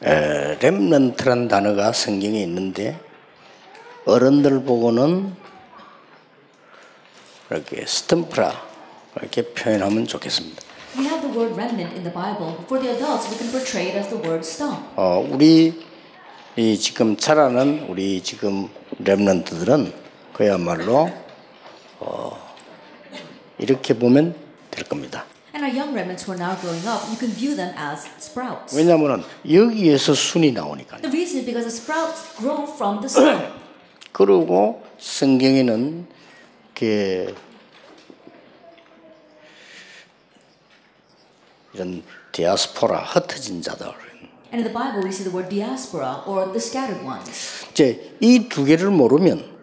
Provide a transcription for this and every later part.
렘넌트란 단어가 성경에 있는데 어른들 보고는 이렇게 스탬프라 이렇게 표현하면 좋겠습니다. We have the word remnant in the Bible. For the adults, we can portray it as the word stump. 우리 이 지금 자라는 우리 지금 렘넌트들은 그야말로 이렇게 보면 될 겁니다. And our young remnants who are now growing up, you can view them as sprouts. 왜냐하면 여기에서 순이 나오니까요. The reason is because the sprouts grow from the stump. 그리고 성경에는 이렇게 이런 디아스포라 흩어진 자들. And in the Bible, we see the word diaspora or the scattered ones. 이제 이 두 개를 모르면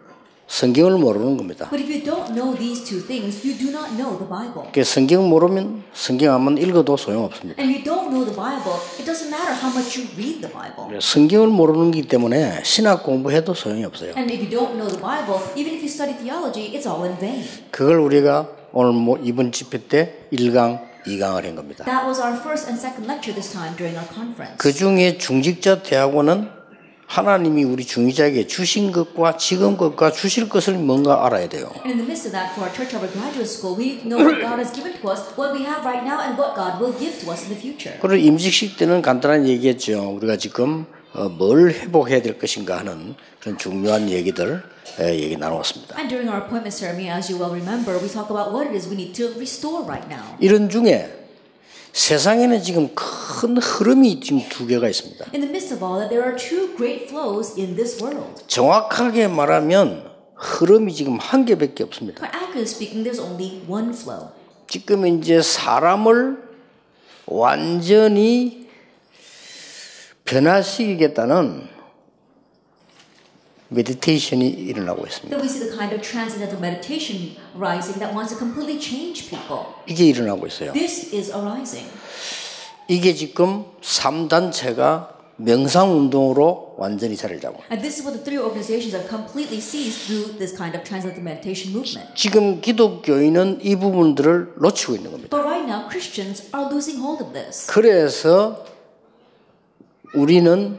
성경을 모르는 겁니다. But if you don't know these two things, you do not know the Bible. 성경 모르면 성경 한번 읽어도 소용없습니다. And if you don't know the Bible, it doesn't matter how much you read the Bible. 성경을 모르는 기 때문에 신학 공부해도 소용이 없어요. And if you don't know the Bible, even if you study theology, it's all in vain. 그걸 우리가 오늘 이번 집회 때 1강 2강을 한 겁니다. That was our first and second lecture this time during our conference. 그 중에 중직자 대학원은 하나님이 우리 중직자에게 주신 것과 지금 것과 주실 것을 뭔가 알아야 돼요. And in the midst of that, for our church of our graduate school, we need to know what God has given to us, what we have right now, and what God will give to us in the future. 그리고 임직식 때는 간단한 얘기했죠. 우리가 지금 뭘 회복해야 될 것인가 하는 그런 중요한 얘기들 얘기 나누었습니다. And during our appointment ceremony, as you well remember, we talk about what it is we need to restore right now. 이런 중에 세상에는 지금 큰 흐름이 지금 두 개가 있습니다. In the midst of all that, there are two great flows in this world. 정확하게 말하면 흐름이 지금 한 개밖에 없습니다. But accurately speaking, there's only one flow. 지금 이제 사람을 완전히 변화시키겠다는 메디테이션이 일어나고 있습니다. Then we see the kind of transcendental meditation rising that wants to completely change people. 이게 일어나고 있어요. This is arising. 이게 지금 3단체가 명상운동으로 완전히 자리를 잡고 And this is what the three organizations have completely seized through this kind of transcendental meditation movement. 지금 기독교인은 이 부분들을 놓치고 있는 겁니다. But right now, Christians are losing hold of this. 그래서 우리는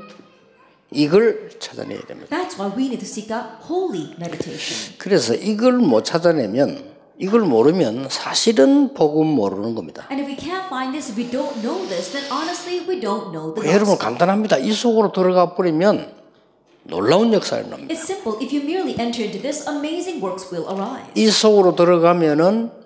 이걸 찾아내야 됩니다. That's why we need to seek out holy meditation. 그래서 이걸 못 찾아내면 이걸 모르면 사실은 복음 모르는 겁니다. And if we can't find this, if we don't know this, then honestly we don't know the 여러분 gospel. 간단합니다. 이 속으로 들어가 버리면 놀라운 역사가 일어납니다. It's simple. If you merely enter into this, amazing works will arise. 이 속으로 들어가면은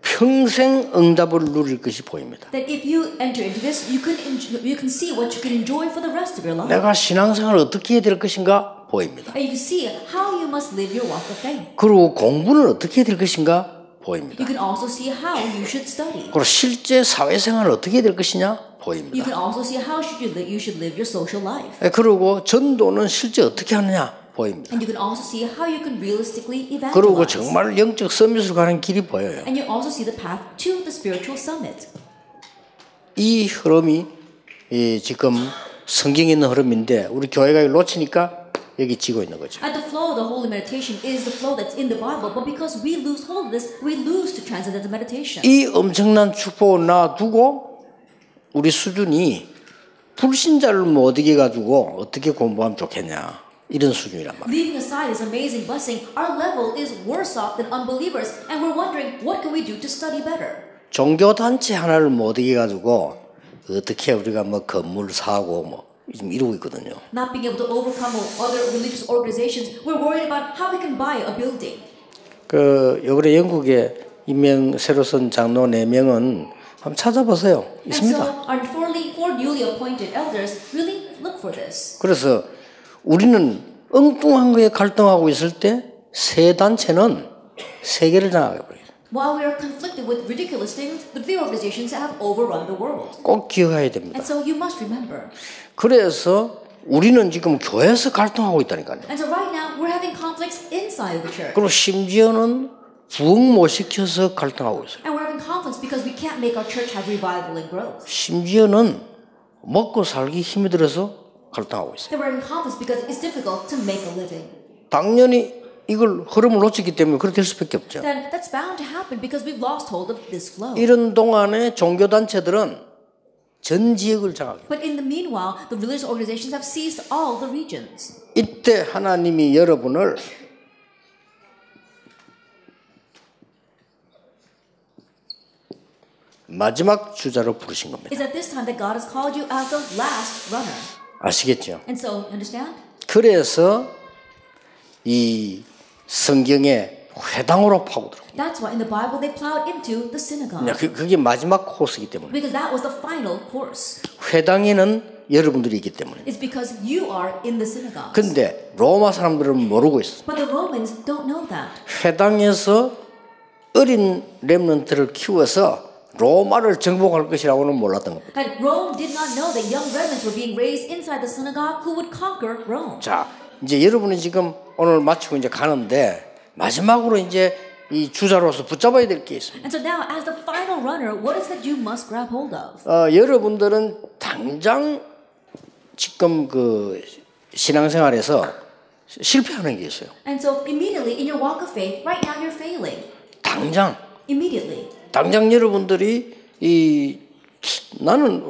평생 응답을 누릴 것이 보입니다. That if you enter into this, you can see what you can enjoy for the rest of your life. 내가 신앙생활을 어떻게 해야 될 것인가 보입니다. And you can see how you must live your walk of faith. 그리고 공부는 어떻게 해야 될 것인가 보입니다. You can also see how you should study. 그리고 실제 사회생활을 어떻게 해야 될 것이냐 You 보입니다. can also see how you should live your social life. 그리고 전도는 실제 어떻게 하느냐 보입니다. And you can also see how you can realistically 그리고 evangelize. 정말 영적 서밋으로 가는 길이 보여요. And you also see the path to the spiritual summit. 이 흐름이 지금 성경에 있는 흐름인데 우리 교회가 이걸 놓치니까 여기 지고 있는 거죠. And the flow of the holy meditation is the flow that's in the Bible, but because we lose hold of this, we lose to transcendental meditation. 이 엄청난 축복을 놔두고 우리 수준이 불신자를 못 이겨 가지고 어떻게 공부하면 좋겠냐 이런 수준이란 말이에요. Leaving aside this amazing blessing, our level is worse off than unbelievers, and we're wondering what can we do to study better. 종교 단체 하나를 못 이겨 가지고 어떻게 우리가 뭐 건물 사고 뭐 지금 이러고 있거든요. Not being able to overcome other religious organizations, we're worried about how we can buy a building. 요번에 영국에 임명 새로 선 장로 4명은 한번 찾아보세요. 있습니다. And so our four newly appointed elders really look for this. 그래서 우리는 엉뚱한 거에 갈등하고 있을 때 세 단체는 세계를 장악해 버려요. While we are conflicted with ridiculous things, the three organizations have overrun the world. 꼭 기억해야 됩니다. And so you must remember. 그래서 우리는 지금 교회에서 갈등하고 있다니까요. And so right now we're having conflicts inside of the church. 그리고 심지어는 부흥 못 시켜서 갈등하고 있어요. And we're having conflicts because we can't make our church have revival and growth. 심지어는 먹고 살기 힘이 들어서 갈등하고 있어요. And we're having conflicts because it's difficult to make a living. 당연히 이걸 흐름을 놓쳤기 때문에 그렇게 될 수밖에 없죠. Then that's bound to happen because we've lost hold of this flow. 이런 동안에 종교 단체들은 전 지역을 장악해. But in the meanwhile, the religious organizations have seized all the regions. 이때 하나님이 여러분을 마지막 주자로 부르신 겁니다. It's at this time that God has called you as the last runner. 아시겠죠? And so, understand? 그래서 이 성경에 회당으로 파고들어. That's why in the Bible they plowed into the synagogue. 그게 마지막 코스이기 때문에. Because that was the final course. 회당에는 여러분들이 있기 때문에. It's because you are in the synagogue. 근데 로마 사람들은 모르고 있어. But the Romans don't know that. 회당에서 어린 렘넌트를 키워서 로마를 정복할 것이라고는 몰랐던 겁니다. And Rome did not know that young remnants were being raised inside the synagogue who would conquer Rome. 자, 이제 여러분이 지금 오늘 마치고 이제 가는데 마지막으로 이제 이 주자로서 붙잡아야 될 게 있습니다. And so now, as the final runner, what is that you must grab hold of? 여러분들은 당장 지금 그 신앙생활에서 실패하는 게 있어요. And so immediately in your walk of faith, right now you're failing. 당장 여러분들이 이 나는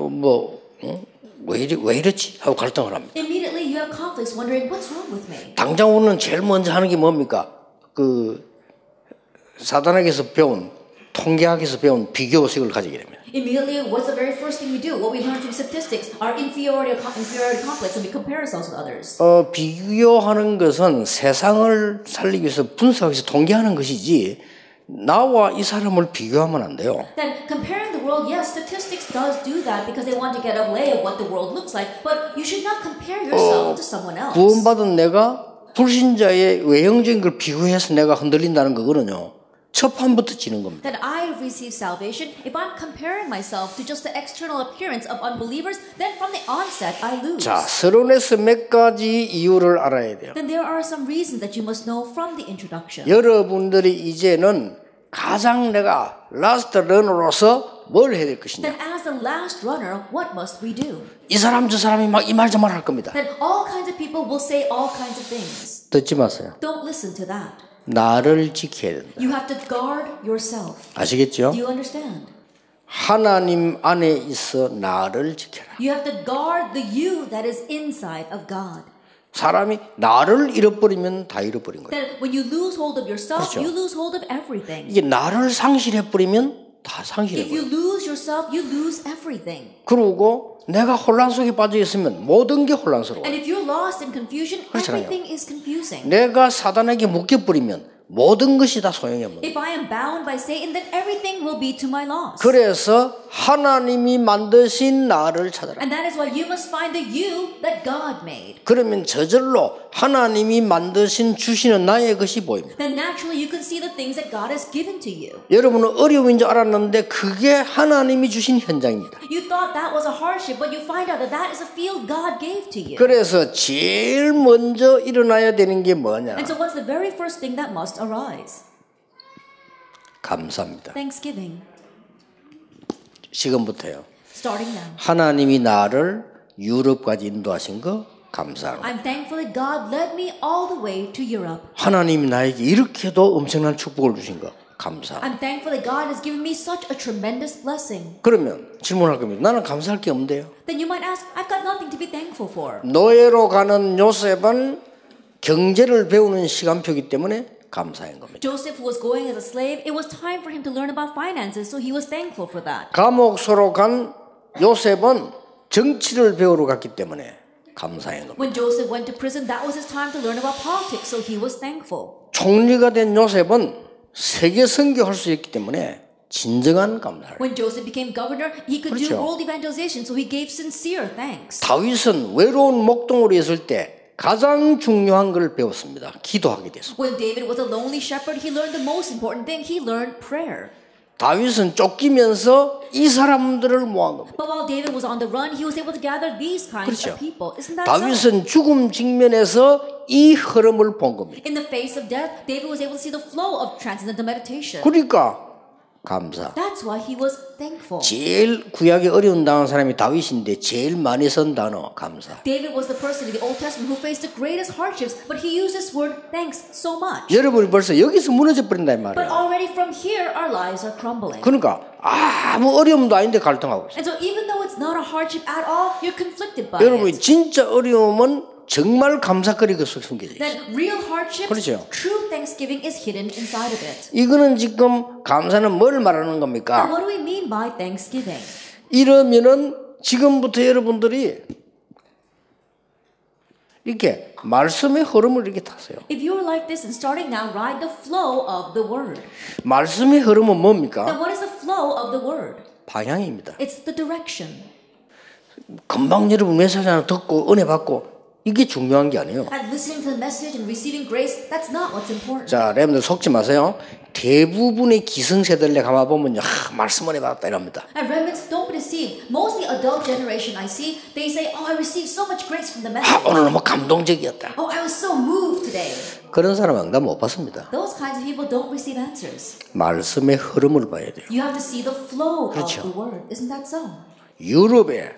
왜 이렇지 하고 갈등을 합니다. Immediately you have conflicts, wondering what's wrong with me. 당장 우리는 제일 먼저 하는 게 뭡니까? 그 사단에게서 배운 통계학에서 배운 비교의식을 가지게 됩니다. Immediately, what's the very first thing we do? What we learn from statistics, our inferiority complex, and we compare ourselves with others. 비교하는 것은 세상을 살리기 위해서 분석해서 통계하는 것이지 나와 이 사람을 비교하면 안 돼요. Then comparing the world, yes, statistics does do that because they want to get a lay of what the world looks like, but you should not compare yourself to someone else. 구원받은 내가 불신자의 외형적인 걸 비교해서 내가 흔들린다는 거거든요. 첫 판부터 지는 겁니다. That I have received salvation. If I'm comparing myself to just the external appearance of unbelievers, then from the onset I lose. 자, 서론에서 몇 가지 이유를 알아야 돼요. Then there are some reasons that you must know from the introduction. 여러분들이 이제는 가장 내가 라스트 러너로서 뭘 해야 될 것이냐. Then as the last runner, what must we do? 이 사람 저 사람이 막 이 말 저 말 할 겁니다. Then all kinds of people will say all kinds of things. 듣지 마세요. Don't listen to that. 나를 지켜야 된다. You have to guard yourself. 아시겠죠? Do you understand? 하나님 안에 있어 나를 지켜라. You have to guard the you that is inside of God. 사람이 나를 잃어버리면 다 잃어버린 거예요. That when you lose hold of yourself, 그렇죠. you lose hold of everything. 이게 나를 상실해버리면 다 If 상실해버려요. you lose yourself, you lose everything. 그러고 내가 혼란 속에 빠져 있으면 모든 게 혼란스러워요. And if you're lost in confusion, 그렇잖아요. everything is confusing. 내가 사단에게 묶여버리면 모든 것이 다 소용이 없는 거예요. If I am bound by Satan, then everything will be to my loss. 그래서 하나님이 만드신 나를 찾아라. And that is why you must find the you that God made. 그러면 저절로 하나님이 만드신 주시는 나의 것이 보입니다. Then naturally you can see the things that God has given to you. 여러분은 어려움인 줄 알았는데 그게 하나님이 주신 현장입니다. You thought that was a hardship, but you find out that that is a field God gave to you. 그래서 제일 먼저 일어나야 되는 게 뭐냐? And so what's the very first thing that must arise? 감사합니다. Thanksgiving. 지금부터요. Starting now. 하나님이 나를 유럽까지 인도하신 거 감사합니다. I'm thankful that God led me all the way to Europe. 하나님이 나에게 이렇게도 엄청난 축복을 주신 거 감사합니다. I'm thankful that God has given me such a tremendous blessing. 그러면 질문할 겁니다. 나는 감사할 게 없는데요. Then you might ask, I've got nothing to be thankful for. 노예로 가는 요셉은 경제를 배우는 시간표이기 때문에 감사한 겁니다. Joseph was going as a slave. It was time for him to learn about finances, so he was thankful for that. 감옥소로 간 요셉은 정치를 배우러 갔기 때문에 감사한 겁니다. When Joseph went to prison, that was his time to learn about politics, so he was thankful. 총리가 된 요셉은 세계 선교할 수 있기 때문에 진정한 감사를. When Joseph became governor, he could do 그렇죠. world evangelization, so he gave sincere thanks. 다윗은 외로운 목동으로 있을 때 가장 중요한 걸 배웠습니다. 기도하게 됐습니다. When David was a lonely shepherd, he learned the most important thing. He learned prayer. 다윗은 쫓기면서 이 사람들을 모은 겁니다. But while David was on the run, he was able to gather these kinds 그렇죠. of people. Isn't that so? 다윗은 죽음 직면에서 이 흐름을 본 겁니다. In the face of death, David was able to see the flow of transcendental meditation. 그러니까 감사. That's why he was thankful. 제일 구약에 어려운 당한 사람이 다윗인데 제일 많이 쓴 단어 감사. David was the person in the Old Testament who faced the greatest hardships, but he used this word thanks so much. 여러분이 벌써 여기서 무너져 버린다 이 But 말이에요. already from here, our lives are crumbling. 그러니까 아무 어려움도 아닌데 갈등하고 있어요. And so even though it's not a hardship at all, you're conflicted by 여러분이 it. 진짜 어려움은 정말 감사거리가 속에 숨겨져 있어요. That real hardships, 그렇죠. true thanksgiving is hidden inside of it. 이거는 지금 감사는 뭘 말하는 Now, 겁니까? what do we mean by thanksgiving? 이러면은 지금부터 여러분들이 이렇게 말씀의 흐름을 이렇게 타세요. If you're like this and starting now, ride the flow of the word. 말씀의 흐름은 Then 뭡니까? what is the flow of the word? 방향입니다. It's the direction. 금방 여러분 메시지 하나 듣고 은혜 받고 이게 중요한 게 아니에요. And listening to the message and receiving grace, that's not what's important. 자, 여러분들 속지 마세요. 대부분의 기성세대를 가봐보면요. 말씀 은혜 받았다 이럽니다. And remnants, don't be deceived. Most of the adult generation I see, they say, oh, I received so much grace from the message. 오늘 너무 감동적이었다. Oh, I was so moved today. 그런 사람 응답 못 받습니다. Those kinds of people don't receive answers. 말씀의 흐름을 봐야 돼요. You have to see the flow 그렇죠. of the word. Isn't that so? 유럽에,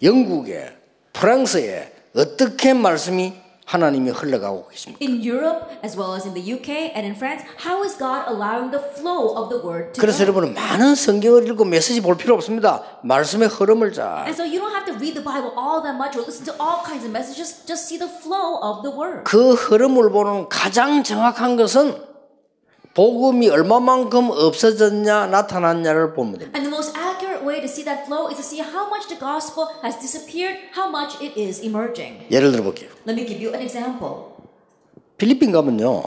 영국에, 프랑스에 어떻게 말씀이 하나님이 흘러가고 계십니까? In Europe, as well as in the UK and in France, how is God allowing the flow of the word to 그래서 go? 여러분은 많은 성경을 읽고 메시지 볼 필요 없습니다. 말씀의 흐름을 잘. And so you don't have to read the Bible all that much or listen to all kinds of messages. Just see the flow of the word. 그 흐름을 보는 가장 정확한 것은 복음이 얼마만큼 없어졌냐 나타났냐를 보면 됩니다. And the most accurate way to see that flow is to see how much the gospel has disappeared, how much it is emerging. 예를 들어 볼게요. Let me give you an example. 필리핀 가면요.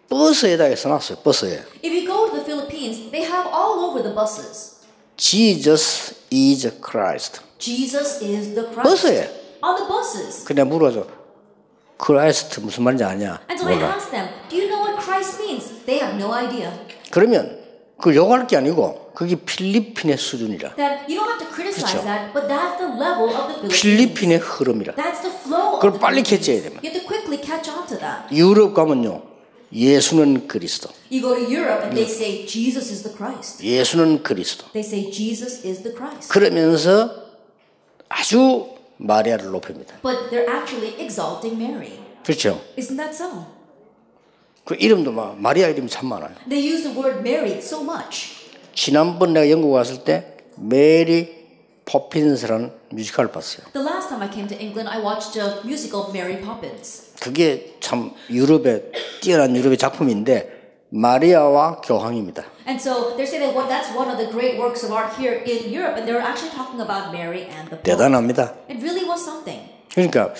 버스에다 써놨어요. 버스에. If you go to the Philippines, they have all over the buses. Jesus is Christ. Jesus is the Christ. 버스에. On the buses. 그냥 물어줘. 크라이스트 무슨 말인지 아냐? And so I 몰라. asked them, do you know what Christ means? They have no idea. 그러면 그걸 욕할 게 아니고 그게 필리핀의 수준이라. That you don't have to criticize 그렇죠. that, but that's the level of the Philippines. 필리핀의 흐름이라. That's the flow of 그걸 the 빨리 Philippines. 캐치해야 됩니다. You have to quickly catch on to that. 유럽 가면요. 예수는 그리스도. You go to Europe and they say Jesus is the Christ. 예수는 그리스도. They say Jesus is the Christ. 그러면서 아주 마리아를 높입니다. But they're actually exalting Mary. 그렇죠? Isn't that so? 그 이름도 막 마리아 이름이 참 많아요. They use the word Mary so much. 지난번 내가 영국 왔을 때 메리 포핀스라는 뮤지컬을 봤어요. The last time I came to England, I watched a musical Mary Poppins. 그게 참 유럽의 뛰어난 유럽의 작품인데 마리아와 교황입니다. And so they're saying that that's one of the great works of art here in Europe, and they're actually talking about Mary and the Pope. 대단합니다. It really was something. 그러니까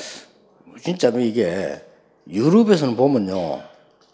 진짜 이게 유럽에서는 보면요.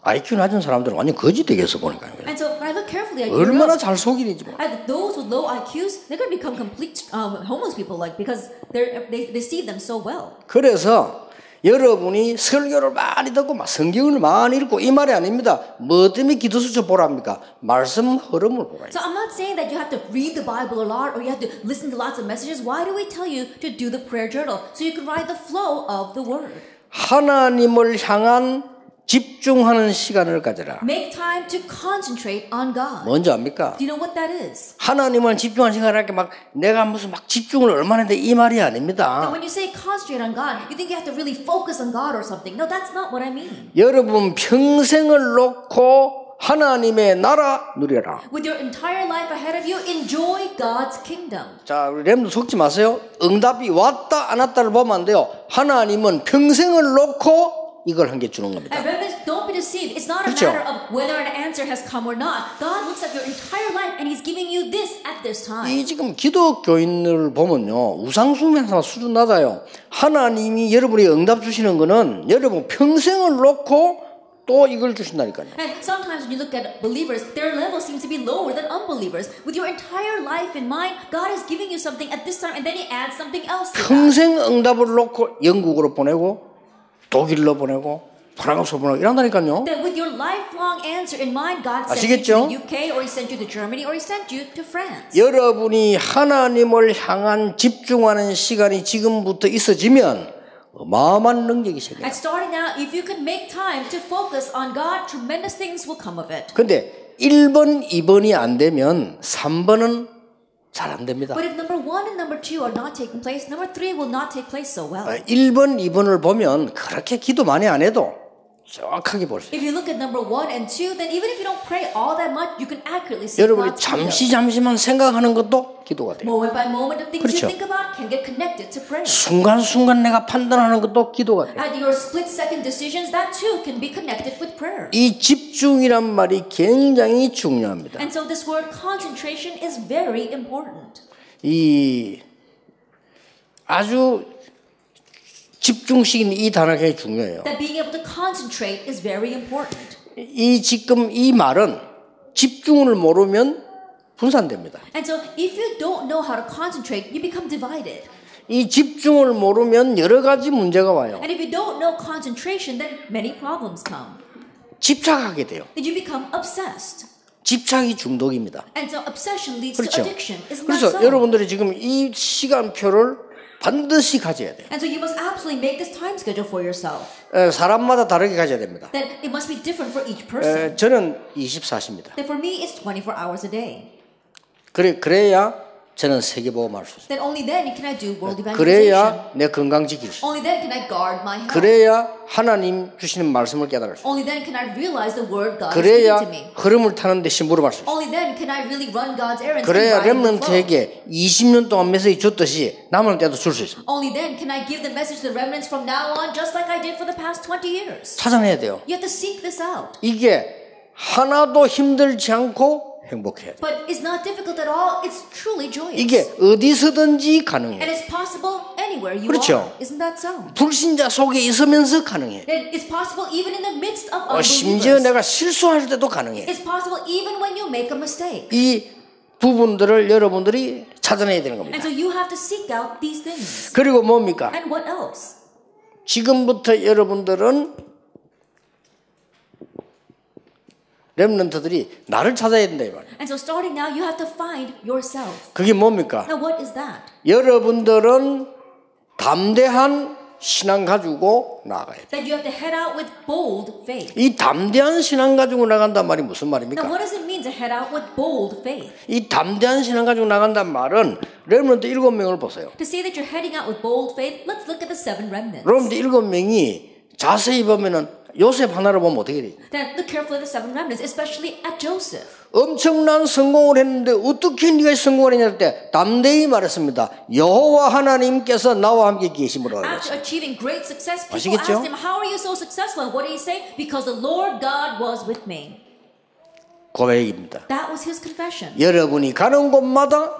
IQ 낮은 사람들은 완전 거지 되겠어 보니까요. And so when I look carefully at 얼마나 Europe, 잘 속이는지 뭐. those with low IQs, they're going to become complete homeless people, like because they deceive them so well. 그래서 여러분이 설교를 많이 듣고 막 성경을 많이 읽고 이 말이 아닙니다. 뭐 때문에 기도수첩 보랍니까? 말씀 흐름을 보라. So I'm not saying that you have to read the Bible a lot or you have to listen to lots of messages. Why do we tell you to do the prayer journal? So you can ride the flow of the word. 하나님을 향한 집중하는 시간을 가져라. Make time to concentrate on God. 뭔지 압니까? Do you know what that is? 하나님을 집중하는 시간을 할게 막 내가 무슨 막 집중을 얼마나 했는데 이 말이 아닙니다. Now when you say concentrate on God, you think you have to really focus on God or something. No, that's not what I mean. 여러분 평생을 놓고 하나님의 나라 누려라. With your entire life ahead of you, enjoy God's kingdom. 자, 우리 렘도 속지 마세요. 응답이 왔다 안 왔다를 보면 안 돼요. 하나님은 평생을 놓고 이걸 한 개 주는 겁니다. And remember, don't be deceived. It's not a 그렇죠? matter of whether an answer has come or not. God looks at your entire life and He's giving you this at this time. 이 지금 기독교인을 보면요. 우상숭배하는 수준 낮아요. 하나님이 여러분이 응답 주시는 거는 여러분 평생을 놓고 또 이걸 주신다니까요. And sometimes when you look at believers, their level seems to be lower than unbelievers. With your entire life in mind, God is giving you something at this time and then He adds something else to that. 평생 응답을 놓고 영국으로 보내고 독일로 보내고 프랑스로 보내고 이런다니까요. That with your lifelong answer in mind, God sent 아시겠죠? you to the UK or He sent you to Germany or He sent you to France. 여러분이 하나님을 향한 집중하는 시간이 지금부터 있어지면 어마어마한 능력이 생겨요. And starting now, if you can make time to focus on God, tremendous things will come of it. 근데 1번, 2번이 안 되면 3번은 잘 안 됩니다. But if number 1 and number 2 are not taking place, number 3 will not take place so well. 1번, 2번을 보면 그렇게 기도 많이 안 해도 정확하게 볼 수 있어요. If you look at number 1 and 2, then even if you don't pray all that much, you can accurately see 여러분이 God's kingdom. 잠시만 생각하는 것도 기도가 돼요. Moment by moment, the things 그렇죠. you think about can get connected to prayer. 순간순간 내가 판단하는 것도 기도가 돼요. At your split-second decisions, that too can be connected with prayer. 이 집중이란 말이 굉장히 중요합니다. And so this word concentration is very important. 이 아주 집중시키는 이 단어가 굉장히 중요해요. That being able to concentrate is very important. 지금 이 말은 집중을 모르면 분산됩니다. And so if you don't know how to concentrate, you become divided. 이 집중을 모르면 여러 가지 문제가 와요. And if you don't know concentration, then many problems come. 집착하게 돼요. Then you become obsessed. 집착이 중독입니다. And so obsession leads 그렇죠. to addiction. Isn't that 그래서 so? 여러분들이 지금 이 시간표를 반드시 가져야 돼요. And so you must absolutely make this time schedule for yourself. 사람마다 다르게 가져야 됩니다. That it must be different for each person. 저는 24시입니다. That for me, it's 24 hours a day. 그래야 저는 세계복음할 수 있어요. Then only then can I do world evangelization. 그래야 내 건강 지킬 수 있어요. Only then can I guard my health. 그래야 하나님 주시는 말씀을 깨달을 수 있어요. Only then can I realize the word God is giving 그래야 to me. 흐름을 타는 데 심부름할 수 있어요. Only then can I really run God's errands. 그래야 and ride in the flow. 렘넌트에게 20년 동안 메시지 줬듯이 남을 때도 줄 수 있어요. Only then can I give the message to the remnants from now on, just like I did for the past 20 years. 찾아내야 돼요. You have to seek this out. 이게 하나도 힘들지 않고 행복해야 돼요. But it's not difficult at all. It's truly joyous. 이게 어디서든지 And 가능해요. it's possible anywhere you 그렇죠. are. Isn't that so? 불신자 속에 있으면서 가능해요. And it's possible even in the midst of 심지어 unbelievers. 내가 실수할 때도 가능해요. It's possible even when you make a mistake. 이 부분들을 여러분들이 찾아내야 되는 겁니다. And so you have to seek out these things. 그리고 뭡니까? And what else? 지금부터 여러분들은 렘넌트들이 나를 찾아야 된다 이 말이에요. And so starting now, you have to find yourself. 그게 뭡니까? Now what is that? 여러분들은 담대한 신앙 가지고 나가야 돼요. That you have to head out with bold faith. 이 담대한 신앙 가지고 나간단 말이 무슨 Now 말입니까? what does it mean to head out with bold faith? 이 담대한 신앙 가지고 나간단 말은 렘넌트 7명을 보세요. To say that you're heading out with bold faith, let's look at the 7 remnants. 렘넌트 7명이 자세히 보면은 요셉 하나를 보면 어떻게 돼요? Then look carefully at the 7 remnants, especially at Joseph. 엄청난 성공을 했는데 어떻게 네가 성공을 했냐 할 때 담대히 말했습니다. 여호와 하나님께서 나와 함께 계심으로 알았어요. After achieving great success, people 아시겠죠? asked him, how are you so successful? And what did he say? Because the Lord God was with me. 고백입니다. That was his confession. 여러분이 가는 곳마다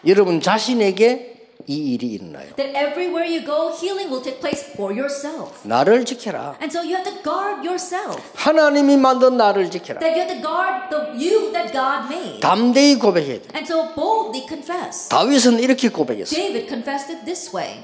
여러분 자신에게 이 일이 일어나요. That everywhere you go, healing will take place for yourself. 나를 지켜라. And so you have to guard yourself. 하나님이 만든 나를 지켜라. That you have to guard the you that God made. 담대히 고백해야 돼. And so boldly confess. 다윗은 이렇게 고백했어요. David confessed it this way.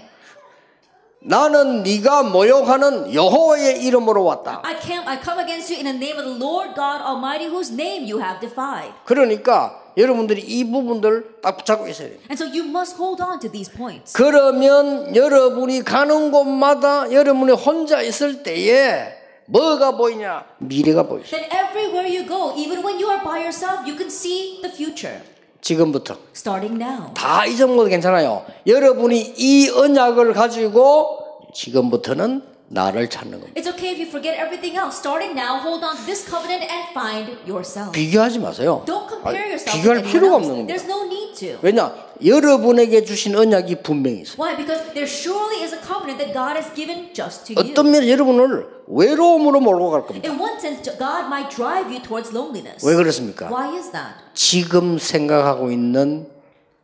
나는 네가 모욕하는 여호와의 이름으로 왔다. I come against you in the name of the Lord God Almighty, whose name you have defied. 그러니까 여러분들이 이 부분들 딱 붙잡고 있어야 돼요. And so you must hold on to these points. 그러면 여러분이 가는 곳마다 여러분이 혼자 있을 때에 뭐가 보이냐? 미래가 보이죠. Then everywhere you go, even when you are by yourself, you can see the future. 지금부터 Starting now. 다 잊어먹어도 괜찮아요. 여러분이 이 언약을 가지고 지금부터는 나를 찾는 겁니다. It's okay if you forget everything else. Starting now, hold on to this covenant and find yourself. 비교하지 마세요. Don't compare yourself 비교할 with 필요가 anyone 없는 else. 겁니다. There's no need to. 왜냐? 여러분에게 주신 언약이 분명히 있어요. Why? Because there surely is a covenant that God has given just to you. 어떤 면에 여러분을 외로움으로 몰고 갈 겁니다. In one sense, God might drive you towards loneliness. 왜 그렇습니까? Why is that? 지금 생각하고 있는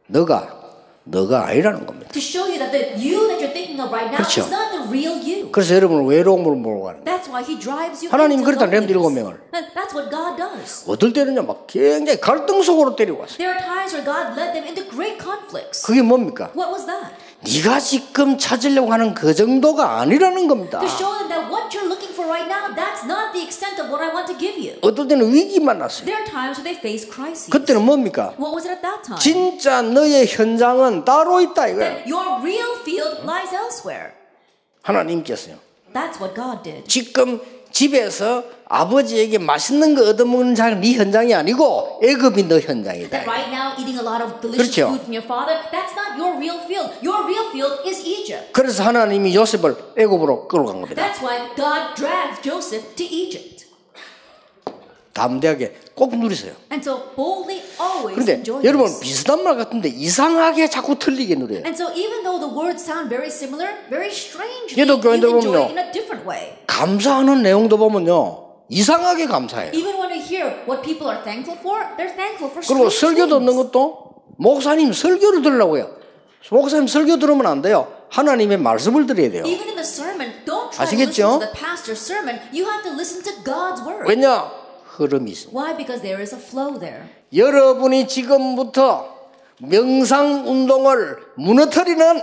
너가 아니라는 겁니다. To show you that the you that you're thinking of right now 그렇죠. is not the real you. 그래서 여러분을 외로움으로 몰고 가는 거예요. That's why He drives you 하나님 into 그랬다, 렘넌트 loneliness. 7명을. And that's what God does. 어떨 때는요, 막 굉장히 갈등 속으로 데리고 왔어요. There are times where God led them into great conflicts. 그게 뭡니까? What was that? 네가 지금 찾으려고 하는 그 정도가 아니라는 겁니다. To show them that what you're looking for right now, that's not the extent of what I want to give you. 어떨 때는 위기 만났어요. There are times where they face crises. 그때는 뭡니까? What was it at that time? 진짜 너의 현장은 따로 있다 이거야. That your real field lies elsewhere. 하나님께서요. That's what God did. 지금 집에서 아버지에게 맛있는 거 얻어먹는 장 네 현장이 아니고 애굽이 너 현장이다. That right now eating a lot of delicious 그렇죠. food from your father, that's not your real field. Your real field is Egypt. 그래서 하나님이 요셉을 애굽으로 끌어간 겁니다. That's why God dragged Joseph to Egypt. 담대하게 꼭 누리세요. And so boldly always 그런데 enjoy 여러분 this. 비슷한 말 같은데 이상하게 자꾸 틀리게 누려요. And so even though the words sound very similar, very strangely 얘도 you 교회들 enjoy 보면요. it in a different way. 감사하는 내용도 보면요. 이상하게 감사해요. Even when I hear what people are thankful for, they're thankful for 그리고 strange 설교 듣는 things. 것도 목사님 설교를 들으려고 해요. 목사님 설교 들으면 안 돼요. 하나님의 말씀을 들어야 돼요. Even in the sermon, don't try to 아시겠죠? listen to the pastor's sermon. You have to listen to God's word. 왜냐? 흐름이 있습니다. Why? Because there is a flow there. 여러분이 지금부터 명상 운동을 무너뜨리는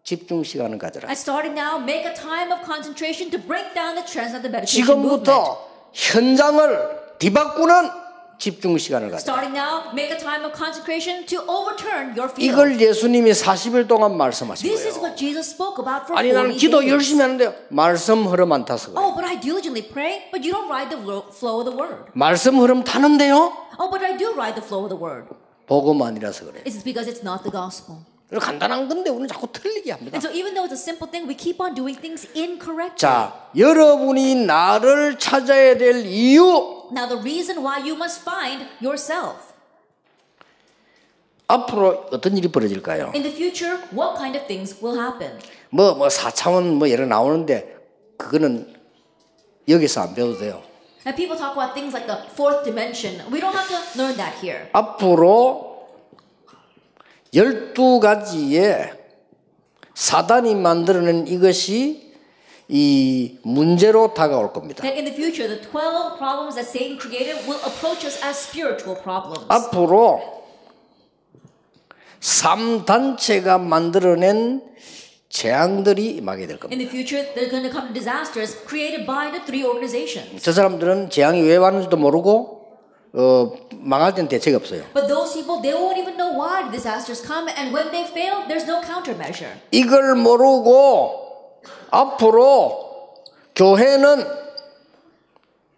집중 시간을 가져라. And starting now, make a time of concentration to break down the trends of the meditation movement. 지금부터 현장을 뒤바꾸는 집중 시간을 가져라. Starting now, make a time of consecration to overturn your field. 이걸 예수님이 40일 동안 말씀하신 This is 거예요. what Jesus spoke about for 아니 40 나는 기도 days. 열심히 하는데 말씀 흐름 안 타서 그래요. Oh, but I diligently pray, but you don't ride the flow of the word. 말씀 흐름 타는데요. Oh, but I do ride the flow of the word. 복음 아니라서 그래요. It's because it's not the gospel. 간단한 건데 우리는 자꾸 틀리게 합니다. And so even though it's a simple thing, we keep on doing things incorrectly. 자, 여러분이 나를 찾아야 될 이유. Now the reason why you must find yourself. 앞으로 어떤 일이 벌어질까요? In the future, what kind of things will happen? 뭐 4차원 여러 나오는데 그거는 여기서 안 배워도 돼요. And people talk about things like the fourth dimension. We don't have to learn that here. 앞으로 12가지의 사단이 만들어낸 이것이 이 문제로 다가올 겁니다. That in the future, the 12 problems that Satan created will approach us as spiritual problems. 앞으로 3단체가 만들어낸 재앙들이 임하게 될 겁니다. In the future, there's going to come disasters created by the three organizations. 저 사람들은 재앙이 왜 왔는지도 모르고 망할 땐 대책이 없어요. But those people, they won't even know why the disasters come, and when they fail, there's no countermeasure. 이걸 모르고 앞으로 교회는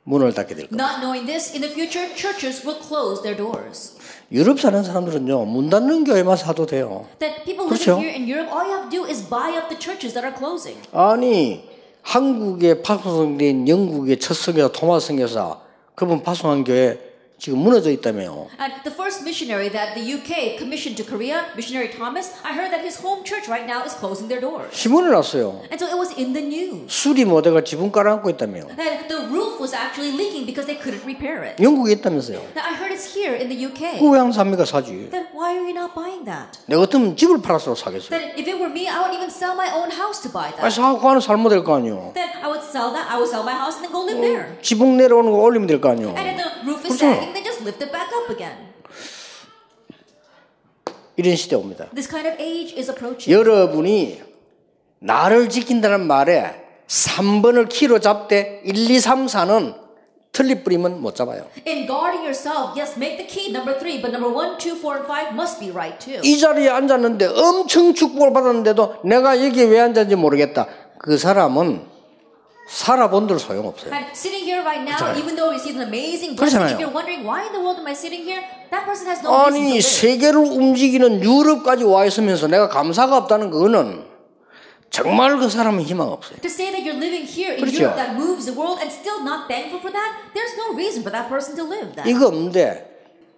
문을 닫게 될 겁니다. Not knowing this, in the future, churches will close their doors. 유럽 사는 사람들은요, 문 닫는 교회만 사도 돼요. That people 그렇죠? living here in Europe, all you have to do is buy up the churches that are closing. 아니, 한국에 파송된 영국의 첫 선교사 토마스 선교사, 그분 파송한 교회 지금 무너져 있다며요. And the first missionary that the UK commissioned to Korea, missionary Thomas, I heard that his home church right now is closing their doors. 신문에 났어요. And so it was in the news. 수리 못해가 지붕 깔아앉고 있다며요. That the roof was actually leaking because they couldn't repair it. 영국에 있다면서요. Now, I heard it's here in the UK. 그 왜 안 삽니까? 사지. Then why are you not buying that? 내가 같으면 집을 팔아서 사겠어요. That if it were me, I would even sell my own house to buy 아니, that. 사고 하는 살면 될 거 아니에요. Then I would sell that. I would sell my house and then go live there. 지붕 내려오는 거 올리면 될 거 아니에요. And if the roof is 그렇죠. sagging, then just lift it back up again. 이런 시대 옵니다. This kind of age is approaching. 여러분이 나를 지킨다는 말에 3번을 키로 잡되 1, 2, 3, 4는 틀리 뿌리면 못 잡아요. In guarding yourself, yes, make the key number 3, but number 1, 2, 4, and 5 must be right too. 이 자리에 앉았는데 엄청 축복을 받았는데도 내가 여기에 왜 앉았는지 모르겠다. 그 사람은 살아본 들 소용없어요. And sitting here right now, 그렇잖아요. even though we receive an amazing blessing, 그렇잖아요. if you're wondering why in the world am I sitting here, that person has no reason to 아니 live. 세계를 움직이는 유럽까지 와 있으면서 내가 감사가 없다는 그거는 정말 그 사람은 희망 없어요. To say that you're living here in 그렇죠. Europe that moves the world and still not thankful for that, there's no reason for that person to live that. 이거 없는데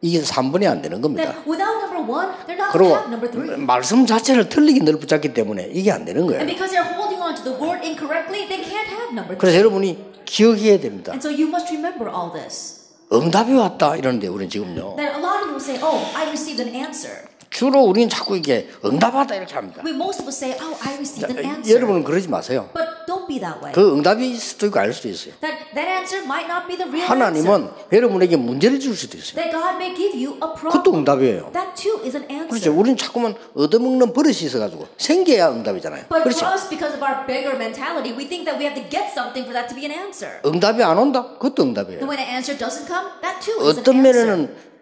이게 3번이 안 되는 겁니다. That without number 1, they're not going 그리고 to have number 3. 말씀 자체를 틀리게 늘 붙잡기 때문에 이게 안 되는 거예요. And because they're holding on to the word incorrectly, they can't have number 3. 그래서 여러분이 기억해야 됩니다. And so you must remember all this. 응답이 왔다 이러는데 우리는 지금요. That a lot of people say, oh, I received an answer. 주로 우리는 자꾸 이게 응답하다 이렇게 합니다. Most of us say, oh, I received an answer. 여러분은 그러지 마세요. But don't be that way. 그 응답이 있을 수도 있고 아닐 수도 있어요. That answer might not be the real answer. 하나님은 여러분에게 문제를 줄 수도 있어요. That God may give you a 그것도 problem. 응답이에요. That too is an answer. 그렇죠. 우리는 자꾸만 얻어먹는 버릇이 있어가지고 생겨야 응답이잖아요. But 그렇죠. for us, because of our beggar mentality, we think that we have to get something for that to be an answer. 응답이 안 온다? 그것도 응답이에요. And when an answer doesn't come, that too is an 어떤 answer. 면에는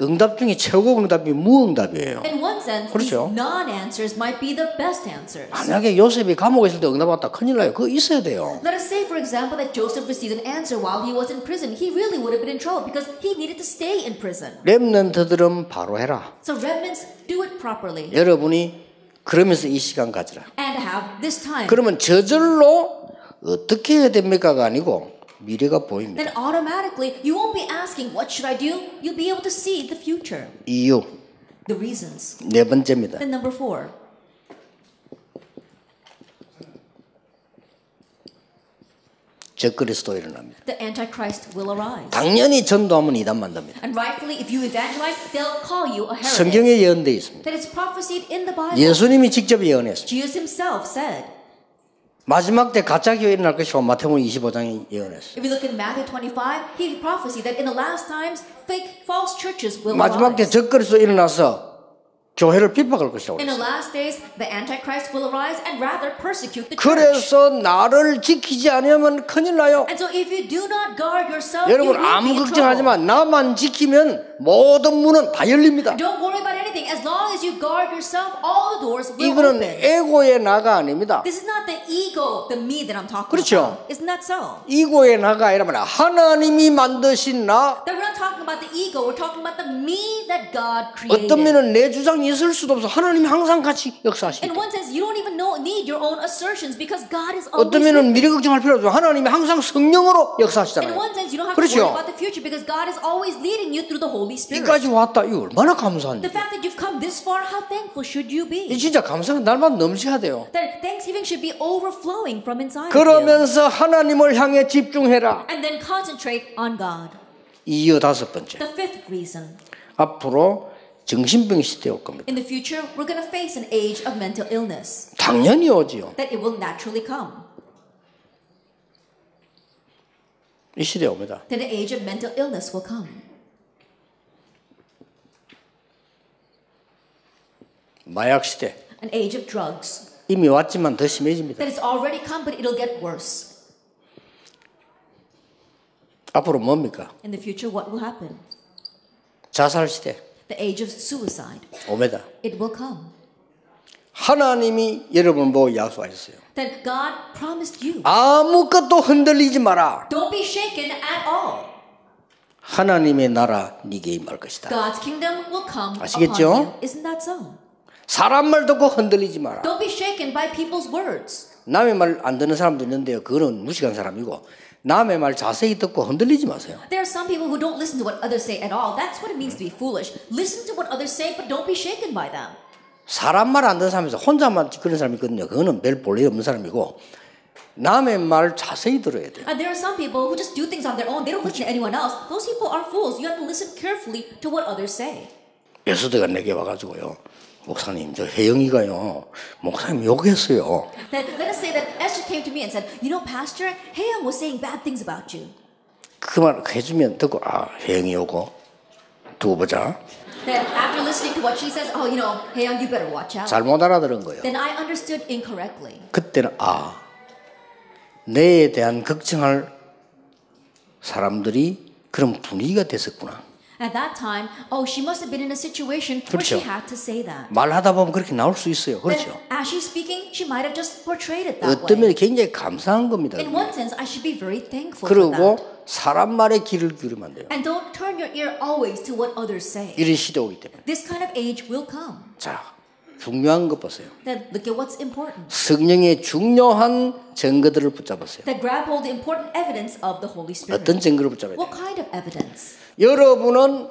응답 중에 최고 응답이 무응답이에요. In one sense, 그렇죠. these non-answers might be the best answers. 만약에 요셉이 감옥에 있을 때 응답 왔다 큰일 나요. 그거 있어야 돼요. Let us say, for example, that Joseph received an answer while he was in prison. He really would have been in trouble because he needed to stay in prison. 렘넌트들은 바로 해라. So remnants, do it properly 여러분이 그러면서 이 시간 가지라. and have this time. 그러면 저절로 어떻게 해야 됩니까가 아니고 미래가 보입니다. Then automatically, you won't be asking, what should I do? You'll be able to see the future. 이유 The reasons. 네 번째입니다. Then number 4. 적그리스도 일어납니다. The Antichrist will arise. 당연히 전도하면 이단 만답니다. And rightfully, if you evangelize, they'll call you a heretic. 성경에 예언되어 있습니다. That is prophesied in the Bible. 예수님이 직접 예언했습니다. Jesus himself said. 마지막 때 가짜 교회 일어날 것이고 마태복음 25장에 예언했어요. If you look at Matthew 25, he prophesied that in the last times, fake, false churches will 마지막 때 arise. 적그리스도 일어나서 교회를 핍박할 것이라고 In the 그랬어요. last days, the Antichrist will arise and rather persecute the church. 그래서 나를 지키지 않으면 큰일 나요. And so if you do not guard yourself, 여러분 you will 아무 be in 걱정하지 마. trouble. 나만 지키면 모든 문은 다 열립니다. Don't worry about anything. As long as you guard yourself, all the doors will 이거는 open. 에고의 나가 아닙니다. This is not the ego, the me that I'm talking 그렇죠. about. Isn't that so? 이고의 나가 아니라 하나님이 만드신 나. That we're not talking about the ego. We're talking about the me that God created. 어떤 면은 내 주장이 있을 수도 없어. 하나님이 항상 같이 In 역사하시고. one sense, you don't even need your own assertions because God is always 어떤 with 면은 you. 미래 걱정할 필요 없어. 하나님이 항상 성령으로 In 역사하시잖아요. one sense, you don't have to worry 그렇죠. about the future because God is always leading you through the Holy Spirit. 이까지 왔다. 이거 얼마나 감사한지. The fact that you've come this far, how thankful should you 이 be? 진짜 감사가 날마다 넘쳐야 돼요. That thanksgiving should be overflowing from inside of you. 그러면서 하나님을 향해 집중해라. And then concentrate on God. 이유 다섯 번째. The fifth reason. 앞으로 정신병 시대 올 겁니다. In the future, we're going to face an age of mental illness. 당연히 오지요. That it will naturally come. 이 시대 옵니다. That an age of mental illness will come. 마약 시대. An age of drugs. 이미 왔지만 더 심해집니다. That it's already come, but it'll get worse. 앞으로 뭡니까? In the future, what will happen? 자살 시대 The age of suicide. 옵니다. It will come. 하나님이 여러분을 보고 약속하셨어요. That God promised you. 아무것도 흔들리지 마라. Don't be shaken at all. 하나님의 나라 네게 임할 것이다. God's kingdom will come 아시겠죠? upon you. Isn't that so? 사람 말 듣고 흔들리지 마라. Don't be shaken by people's words. 남의 말 안 듣는 사람도 있는데요. 그거는 무식한 사람이고 남의 말 자세히 듣고 흔들리지 마세요. There are some people who don't listen to what others say at all. That's what it means to be foolish. Listen to what others say, but don't be shaken by them. 사람 말 안 듣는 사람에서 혼자만 그런 사람이 있거든요. 그거는 별 볼일 없는 사람이고 남의 말 자세히 들어야 돼요. And there are some people who just do things on their own. They don't listen to anyone else. Those people are fools. You have to listen carefully to what others say. 예수대가 내게 와가지고요. 목사님 저 혜영이가요. 목사님 욕했어요. Let us say that Esther came to me and said, you know, Pastor, Haeyoung was saying bad things about you. 그 말 해주면 듣고 아 혜영이 오고 두고 보자. Then after listening to what she says, oh, you know, Haeyoung, you better watch out. 잘못 알아들은 거예요. Then I understood incorrectly. 그때는 아 내에 대한 걱정할 사람들이 그런 분위기가 됐었구나. At that time, oh, she must have been in a situation where 그렇죠. she had to say that. 말하다 보면 그렇게 나올 수 있어요. Then, 그렇죠. as she's speaking, she might have just portrayed it that 어떤 way. 면에 굉장히 감사한 겁니다. In one sense, I should be very thankful for 그리고 that. 사람 말에 귀를 기울이면 안 돼요. And don't turn your ear always to what others say. 이런 시대 오기 때문에. This kind of age will come. 자, 중요한 것 보세요. Then look at what's important. 성령의 중요한 증거들을 붙잡으세요. That grab hold the important evidence of the Holy Spirit. 어떤 증거를 붙잡아야 돼요? What kind of evidence? 여러분은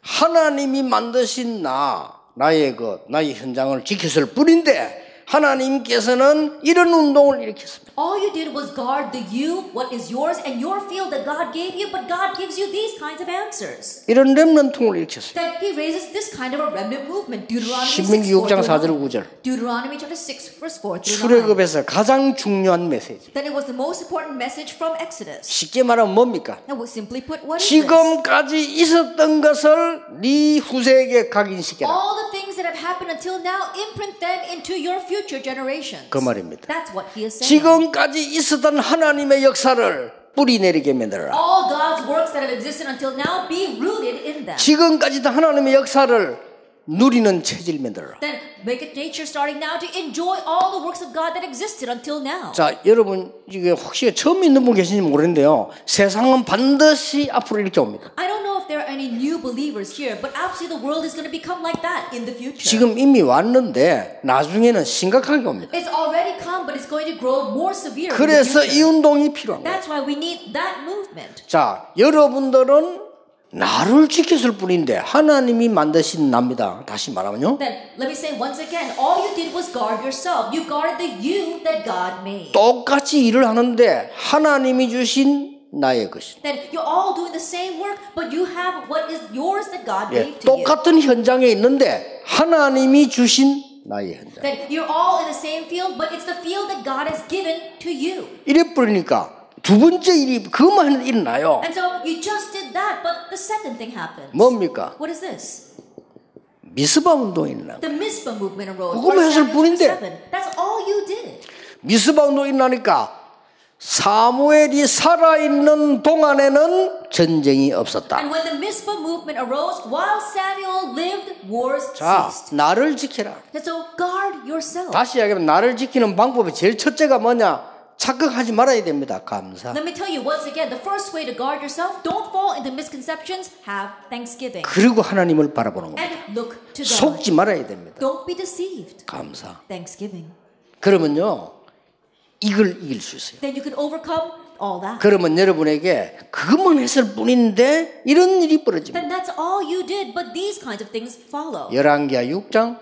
하나님이 만드신 나의 나의 현장을 지켰을 뿐인데 하나님께서는 이런 운동을 일으켰습니다. All you did was guard the you, what is yours, and your field that God gave you, but God gives you these kinds of answers. 이런 렘넌통을 일으켰어요. That He raises this kind of a remnant movement. Deuteronomy 6, 신명기 6장 4절 4 9절. Deuteronomy chapter 6, verse 4 through 9. 출애굽에서 가장 중요한 메시지. That it was the most important message from Exodus. 쉽게 말하면 뭡니까? Now, simply put, what is this? 지금까지 있었던 것을 네 후세에게 각인시켜라. All the things that have happened until now, imprint them into your future generations. 그 말입니다. That's what He is saying. 지금까지 있었던 하나님의 역사를 뿌리 내리게 만들어라. All God's works that have existed until now, be rooted in them. 지금까지도 하나님의 역사를 누리는 체질 만들어라. Then make it nature starting now to enjoy all the works of God that existed until now. 자, 여러분 이게 혹시 처음 있는 분 계신지 모르는데요. 세상은 반드시 앞으로 이렇게 옵니다. I don't know if there are any new believers here, but absolutely the world is going to become like that in the future. 지금 이미 왔는데 나중에는 심각하게 옵니다. It's already come, but it's going to grow more severe. 그래서 이 운동이 필요한 거예요. That's why we need that movement. 자, 여러분들은 나를 지켰을 뿐인데 하나님이 만드신 납니다. 다시 말하면요. Then let me say once again, all you did was guard yourself. You guarded the you that God made. 똑같이 일을 하는데 하나님이 주신 나의 것이. Then you're all doing the same work, but you have what is yours that God gave to you. 똑같은 현장에 있는데 하나님이 주신 나의 현장. Then you're all in the same field, but it's the field that God has given to you. 이래 버리니까 두 번째 일이 그만 일어나요. And so you just did that, but the second thing happens. 뭡니까? What is this? 미스바 운동이 일어나. The Mizpah movement arose. 그거만 했을 1 뿐인데. Samuel 7. That's all you did. 미스바 운동이 일어나니까 사무엘이 살아있는 동안에는 전쟁이 없었다. And when the Mizpah movement arose, while Samuel lived, wars 자, ceased. 나를 지켜라. And so guard yourself. 다시 이야기하면 나를 지키는 방법이 제일 첫째가 뭐냐? 착각하지 말아야 됩니다. 감사. Let me tell you once again, the first way to guard yourself, don't fall into misconceptions, have thanksgiving. 그리고 하나님을 바라보는 겁니다. And look to God. 속지 말아야 됩니다. Don't be deceived. 감사. Thanksgiving. 그러면요, 이걸 이길 수 있어요. Then you can overcome all that. 그러면 여러분에게 그것만 했을 뿐인데 이런 일이 벌어집니다. Then that's all you did, but these kinds of things follow. 열왕기하 6장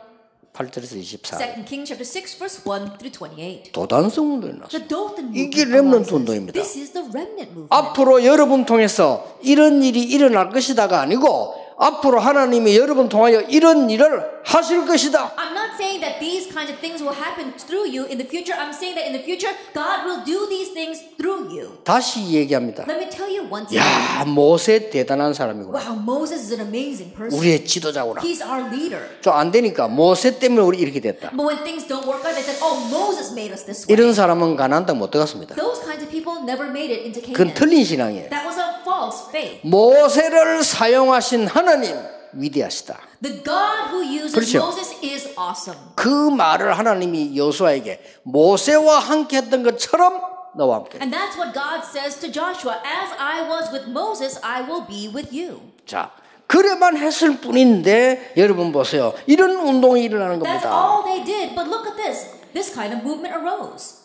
8절에서 24. 2 Kings chapter 6 verse 1 through 28. 도단성 운동이 났어요. The Dothan 이게 movement 렘넌트 arises. 운동입니다. This is the remnant movement. 앞으로 여러분 통해서 이런 일이 일어날 것이다가 아니고 앞으로 하나님이 여러분 통하여 이런 일을 하실 것이다. I'm not saying that these kinds of things will happen through you in the future. I'm saying that in the future, God will do these things through you. 다시 얘기합니다. Let me tell you once again. 야, 모세 대단한 사람이구나. Wow, Moses is an amazing person. 우리의 지도자구나. He's our leader. 좀 안 되니까 모세 때문에 우리 이렇게 됐다. But when things don't work out, they said, oh, Moses made us this way. 이런 사람은 가나안 땅 못 들어갔습니다. Those kinds of people never made it into 그건 Canaan. 틀린 신앙이에요. That was a false faith. 모세를 사용하신 하나님 위대하시다. The God who uses 그렇죠. Moses is awesome. 그 말을 하나님이 여호수아에게 모세와 함께 했던 것처럼 너와 함께. And that's what God says to Joshua. As I was with Moses, I will be with you. 자, 그래만 했을 뿐인데 여러분 보세요. 이런 운동이 일어나는 That's 겁니다. all they did. But look at this. This kind of movement arose.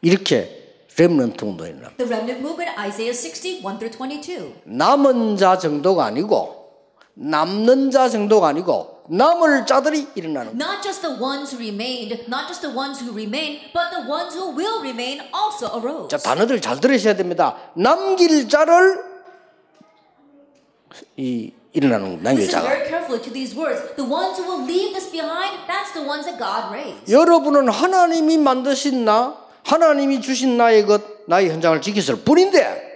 이렇게 렘넌트 운동이 일어납니다. The remnant movement, Isaiah 60, 1 through 22. 남은 자 정도가 아니고 남는 자 정도가 아니고 남을 자들이 일어나는 거예요. Not just the ones who remained, not just the ones who remain, but the ones who will remain also arose. 자, 단어들 잘 들으셔야 됩니다. 남길 자를 일어나는 남길 Listen 자가. very carefully to these words. The ones who will leave this behind, that's the ones that God raised. 여러분은 하나님이 만드신 하나님이 주신 나의 것, 나의 현장을 지켰을 뿐인데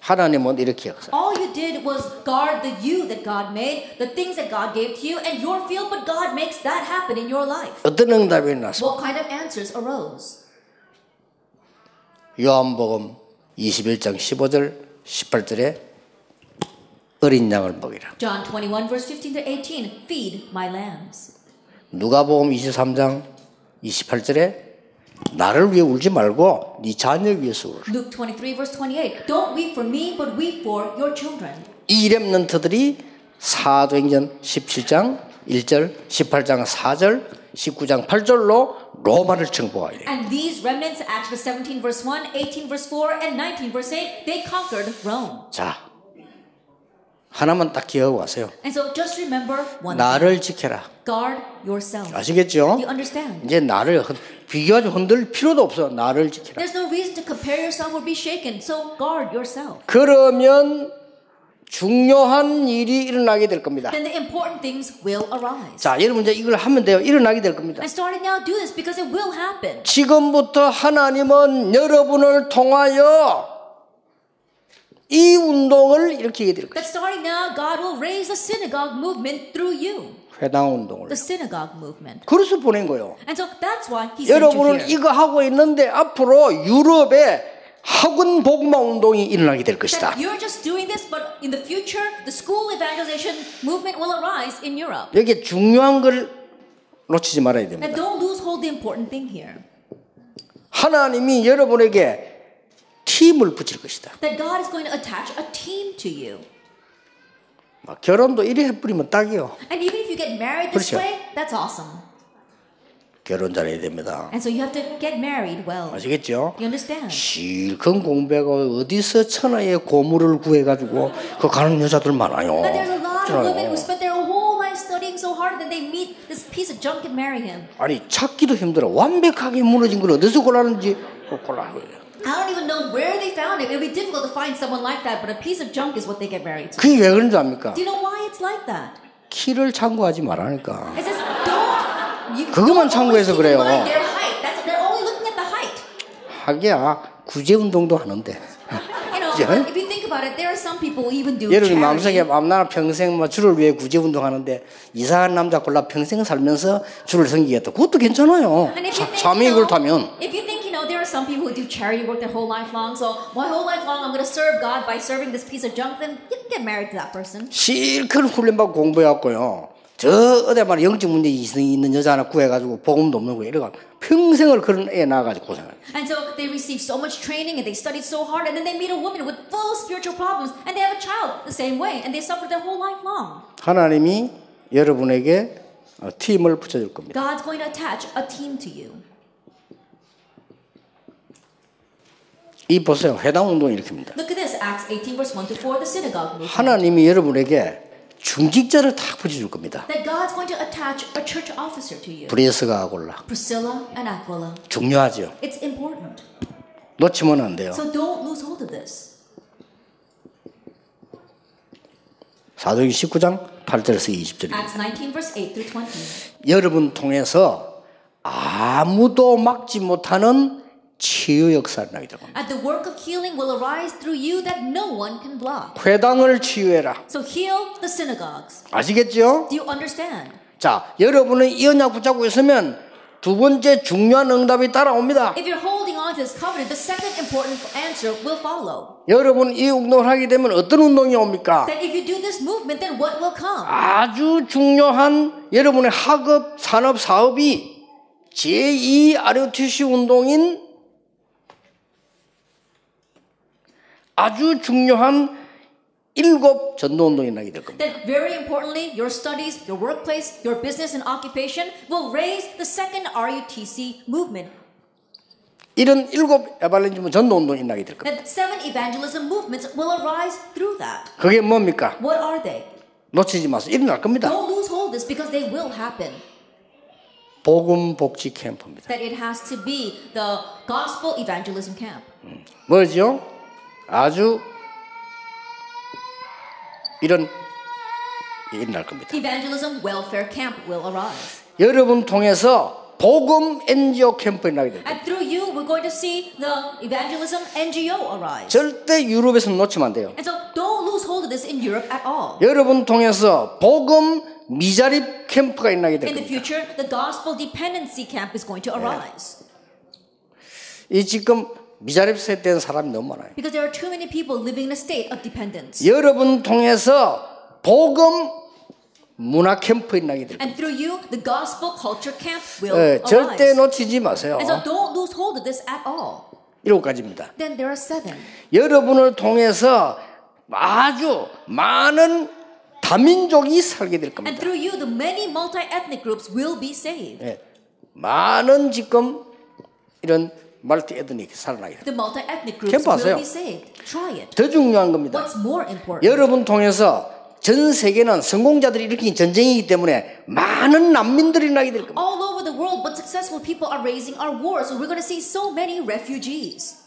하나님은 이렇게 역사. All you did was guard the you that God made, the things that God gave to you, and your field, but God makes that happen in your life. 어떤 응답이 일어났어? What kind of answers arose? 요한복음 21장 15절 18절에 어린 양을 먹이라. John 21 verse 15 to 18, feed my lambs. 누가복음 23장 28절에 나를 위해 울지 말고 네 자녀 위해서 울라. Luke 23 verse 28, don't weep for me, but weep for your children. 이 렘넌트들이 사도행전 17장 1절, 18장 4절, 19장 8절로 로마를 정복하게 돼. And these remnants, Acts 17 verse 1, 18 verse 4, and 19 verse 8, they conquered Rome. 자, 하나만 딱 기억하고 가세요. And so just remember one thing. 나를 지켜라. Guard yourself. 아시겠죠? You understand? 이제 나를 비교하지 흔들 필요도 없어. 나를 지켜라. There's no reason to compare yourself or be shaken. So guard yourself. 그러면 중요한 일이 일어나게 될 겁니다. Then the important things will arise. 자, 여러분 이제 이걸 하면 돼요. 일어나게 될 겁니다. And starting now, do this because it will happen. 지금부터 하나님은 여러분을 통하여 이 운동을 일으키게 될 것이다. That starting now, God will raise the synagogue movement through you. 회당 운동을. The synagogue movement. 그래서 보낸 거예요. And so that's why he sent you 여러분은 here. 이거 하고 있는데 앞으로 유럽에 학원 복음화 운동이 일어나게 될 것이다. That you're just doing this, but in the future, the school evangelization movement will arise in Europe. 여기 중요한 걸 놓치지 말아야 And 됩니다. don't lose hold the important thing here. 하나님이 여러분에게 팀을 붙일 것이다. That God is going to attach a team to you. 결혼도 이래 해버리면 딱이요. And even if you get married this 그렇죠. way, that's awesome. 결혼 잘해야 됩니다. And so you have to get married well. 아시겠죠? You understand? 실컷 공부하고 어디서 천하의 고물을 구해가지고 그 가는 여자들 많아요. But there's a lot of women who spent their whole life studying so hard and then they meet this piece of junk and marry him. 아니 찾기도 힘들어. 완벽하게 무너진 걸 어디서 골라는지 골라요. I don't even know where they found it. It'll be difficult to find someone like that, but a piece of junk is what they get married to. 그게 왜 그런지 압니까? Do you know why it's like that? 키를 참고하지 말라니까. It says don't. 그것만 참고해서 그래요. Their height. They're only looking at the height. 하기야 구제 운동도 하는데. You know, but if you think about it, there are some people who even do 여러분 charity. 마음속에 나는 평생 뭐 주를 위해 구제 운동하는데 이상한 남자 골라 평생 살면서 주를 섬기겠다. 그것도 괜찮아요. And if you think, 삼위 그렇다면. if you think, there are some people who do charity work their whole life long. So my whole life long, I'm going to serve God by serving this piece of junk. Then you can get married to that person. 실컷 훈련받고 공부해갖고요. 저 어디 말에 영적 문제 있는 여자 하나 구해가지고 복음도 없는 거 이래가 평생을 그런 애 낳아가지고 고생해요. And so they receive so much training and they studied so hard, and then they meet a woman with full spiritual problems, and they have a child the same way, and they suffer their whole life long. 하나님이 여러분에게 팀을 붙여줄 겁니다. God's going to attach a team to you. 이 보세요. 회당 운동이 이렇게입니다. Look at this, Acts 18 verse 1 to 4, the synagogue movement. 하나님이 여러분에게 중직자를 다 붙여줄 겁니다. That God's going to attach a church officer to you. 브리스가 아골라. Priscilla and Aquila. 중요하죠. It's important. 놓치면 안 돼요. So don't lose hold of this. 사도행 19장 8절에서 20절입니다. Acts 19 verse 8 through 20. 여러분 통해서 아무도 막지 못하는 치유 역사를 나게 될 겁니다. And the work of healing will arise through you that no one can block. 회당을 치유해라. So heal the synagogues. 아시겠죠? Do you understand? 자, 여러분은 이 언약 붙잡고 있으면 두 번째 중요한 응답이 따라옵니다. If you're holding on to this covenant, the second important answer will follow. 여러분 이 운동을 하게 되면 어떤 운동이 옵니까? That if you do this movement, then what will come? 아주 중요한 여러분의 학업, 산업, 사업이 제2 ROTC 운동인 아주 중요한 7 전도 운동이 나게 될 겁니다. Then very importantly, your studies, your workplace, your business and occupation will raise the second RUTC movement. 이런 7 에반젤리즘 전도 운동이 나게 될 겁니다. That 7 evangelism movements will arise through that. 그게 뭡니까? What are they? 놓치지 마세요. 일어날 겁니다. Don't lose hold of this because they will happen. 복음 복지 캠프입니다. That it has to be the gospel evangelism camp. 뭐죠? 아주 이런 일어날 겁니다. Evangelism welfare camp will arise. 여러분 통해서 복음 NGO 캠프에 나게 됩니다. And through you, we're going to see the evangelism NGO arise. 절대 유럽에서 놓치면 안 돼요. And so don't lose hold of this in Europe at all. 여러분 통해서 복음 미자립 캠프가 나게 될 In the 겁니다. future, the gospel dependency camp is going to arise. 이 지금 미자립 세대된 사람이 너무 많아요. Because there are too many people living in a state of dependence. 여러분 통해서 복음 문화 캠프에 나게 될 겁니다. And through you, the gospel culture camp will arise. 절대 놓치지 마세요. And so don't lose hold of this at all. 7가지입니다. Then there are 7. 여러분을 통해서 아주 많은 다민족이 살게 될 And 겁니다. through you, the many multi-ethnic groups will be saved. 많은 지금 이런 멀티 에드닉 살아나게 됩니다. The multi-ethnic groups 캠프 하세요. will be saved. Try it. 더 중요한 겁니다. What's more important? 여러분 통해서 전 세계는 성공자들이 일으킨 전쟁이기 때문에 많은 난민들이 나게 될 겁니다. All over the world, but successful people are raising our wars. So we're going to see so many refugees.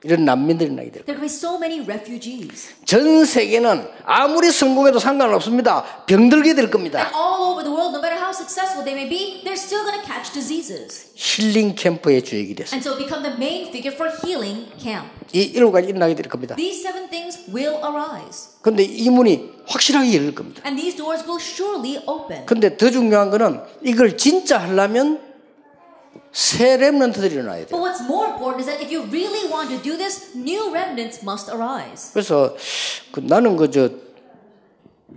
이런 난민들이 나게 될 거예요. There will be so many refugees. 전 세계는 아무리 성공해도 상관없습니다. 병들게 될 겁니다. And all over the world, no matter how successful they may be, they're still going to catch diseases. 힐링 캠프의 주역이 됐어요. And so become the main figure for healing camp. 이 일곱 가지 일어나게 될 겁니다. These 7 things will arise. 그런데 이 문이 확실하게 열릴 겁니다. And these doors will surely open. 그런데 더 중요한 거는 이걸 진짜 하려면 새 렘넌트들이 일어나야 돼요. But what's more important is that if you really want to do this, new remnants must arise. 그래서 나는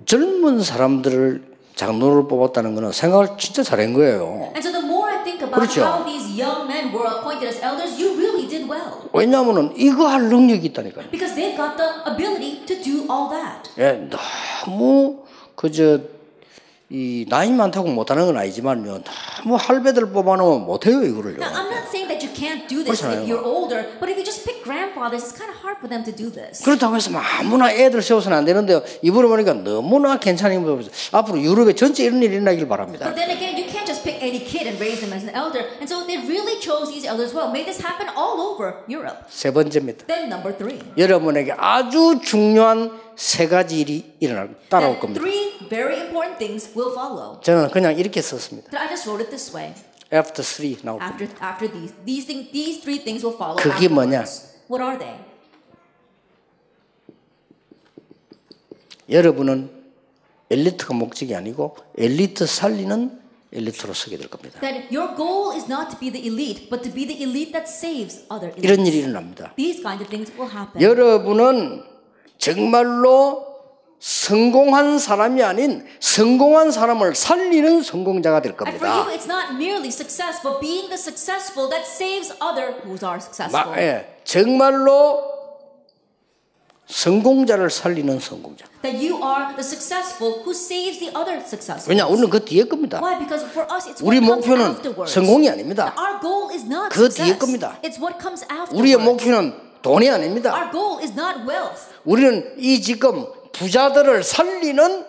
젊은 사람들을 장로를 뽑았다는 거는 생각을 진짜 잘한 거예요. And so the more I think about 그렇죠. how these young men were appointed as elders, you really did well. 왜냐하면 이거 할 능력이 있다니까요. Because they've got the ability to do all that. 예, 너무 이 나이 많다고 못하는 건 아니지만요. 너무 할배들 뽑아놓으면 못해요 이거를요. Now, I'm not saying that you can't do this if you're older, but if you just pick grandfathers, it's kind of hard for them to do this. 그렇다고 해서 아무나 애들 세워서는 안 되는데요. 이번에 보니까 너무나 괜찮은 분들 앞으로 유럽에 전체 이런 일이 일어나길 바랍니다. But then again, you can't just pick any kid and raise them as an elder. And so they really chose these elders well. Made this happen all over Europe. 세 번째입니다. Then number 3. 여러분에게 아주 중요한 세 가지 일이 따라올 Then 겁니다. 3 very important things will follow. 저는 그냥 이렇게 썼습니다. But I just wrote it this way. After 3 나올 겁니다. After these 3 things will follow. 그게 뭐냐? What are they? 여러분은 엘리트가 목적이 아니고 엘리트 살리는 엘리트로 서게 될 겁니다. That your goal is not to be the elite, but to be the elite that saves other elites. 이런 일이 일어납니다. These kinds of things will happen. 여러분은 정말로 성공한 사람이 아닌 성공한 사람을 살리는 성공자가 될 And for 겁니다. you, it's not merely success, but being the successful that saves other who are successful. 정말로 성공자를 살리는 성공자. That you are the successful who saves the other successful. 왜냐, 우리는 그 뒤에 겁니다. Why? Because for us, it's 우리 what comes 목표는 afterwards. 성공이 아닙니다. Our goal is not 그 success. 뒤에 겁니다. It's what comes afterwards. 우리의 목표는 돈이 아닙니다. Our goal is not wealth. 우리는 이 지금 부자들을 살리는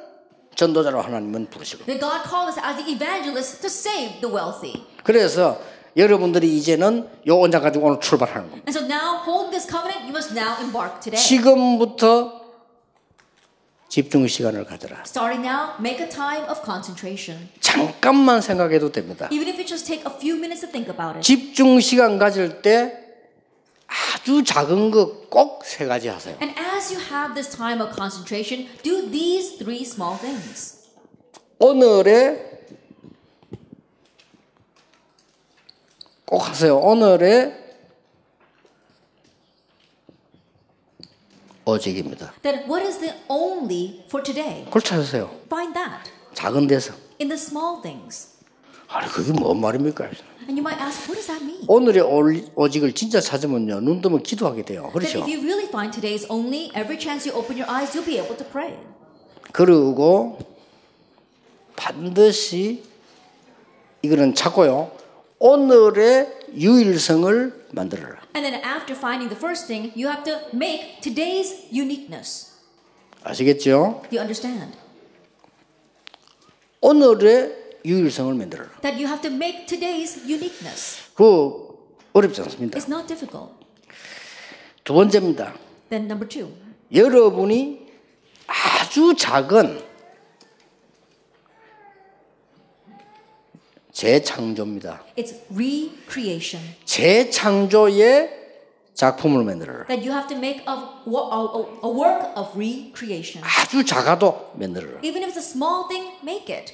전도자로 하나님은 부르시고. That God called us as the evangelists to save the wealthy. 그래서 여러분들이 이제는 요 언장 가지고 오늘 출발하는 겁니다. And so now, holding this covenant, you must now embark today. 지금부터 집중 시간을 가져라. Starting now, make a time of concentration. 잠깐만 생각해도 됩니다. Even if you just take a few minutes to think about it. 집중 시간 가질 때 아주 작은 거 꼭 세 가지 하세요. And as you have this time of concentration, do these 3 small things. 오늘의 꼭 하세요. 오늘의 오직입니다. That what is the only for today? 그걸 찾으세요. Find that 작은 데서. in the small things. 아니 그게 뭔 말입니까? And you might ask, what does that mean? 오늘의 오직을 진짜 찾으면요, 눈 뜨면 기도하게 돼요. That 그렇죠? if you really find today's only, every chance you open your eyes, you'll be able to pray. 그리고 반드시 이거는 찾고요. 오늘의 유일성을 만들어라. And then after finding the first thing, you have to make today's uniqueness. 아시겠죠? Do you understand? 오늘의 유일성을 만들어라. That you have to make today's uniqueness. 그 어렵지 않습니다. It's not difficult. 두 번째입니다. Then number 2. 여러분이 아주 작은 재창조입니다. It's recreation. 재창조의 작품을 만들어라. That you have to make a work of recreation. 아주 작아도 만들어라. Even if it's a small thing, make it.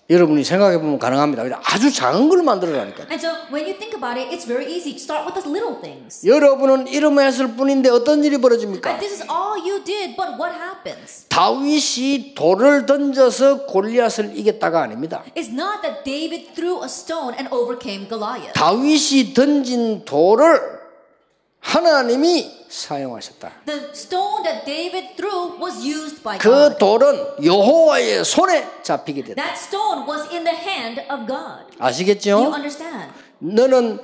여러분이 생각해 보면 가능합니다. 아주 작은 걸 만들어라니까. And so when you think about it, it's very easy. Start with the little things. 여러분은 이름을 했을 뿐인데 어떤 일이 벌어집니까? And this is all you did, but what happens? 다윗이 돌을 던져서 골리앗을 이겼다가 아닙니다. It's not that David threw a stone and overcame Goliath. 다윗이 던진 돌을 하나님이 사용하셨다. The stone that David threw was used by 그 God. 돌은 여호와의 손에 잡히게 됐다. That stone was in the hand of God. Do you 아시겠죠? understand? 너는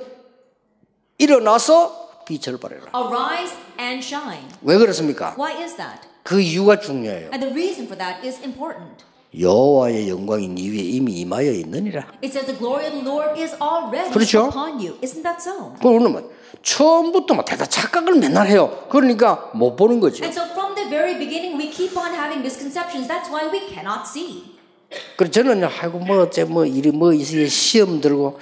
일어나서 빛을 발해라. Arise and shine. 왜 그렇습니까? Why is that? 그 이유가 중요해요. And the reason for that is important. 여호와의 영광이 네 위에 이미 임하여 있느니라. It says the glory of the Lord is already 그렇죠? upon you. Isn't that so? 그러면 처음부터 막 대다 착각을 맨날 해요. 그러니까 못 보는 거죠. And so from the very beginning, we keep on having misconceptions. That's why we cannot see. 그래서 저는 아이고 뭐 어째 뭐 일이 뭐 이게 시험 들고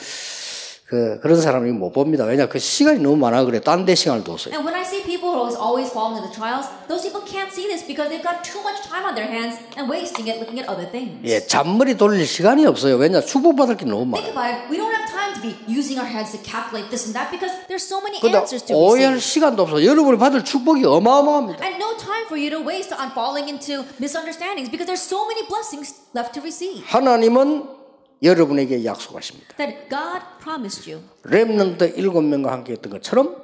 그런 사람이 못 봅니다. 왜냐 그 시간이 너무 많아 그래. 딴 데 시간을 뒀어요. And when I see people who are always falling into the trials, those people can't see this because they've got too much time on their hands and wasting it looking at other things. 예, 잔머리 돌릴 시간이 없어요. 왜냐 축복받을 게 너무 Think 많아요. about it. We don't have time to be using our heads to calculate this and that because there's so many 그러다 answers to 오해할 receive. 시간도 없어. 여러분이 받을 축복이 어마어마합니다. And no time for you to waste on falling into misunderstandings because there's so many blessings left to receive. 하나님은 여러분에게 약속하십니다. That God promised you. 렘넌트 7명과 함께 했던 것처럼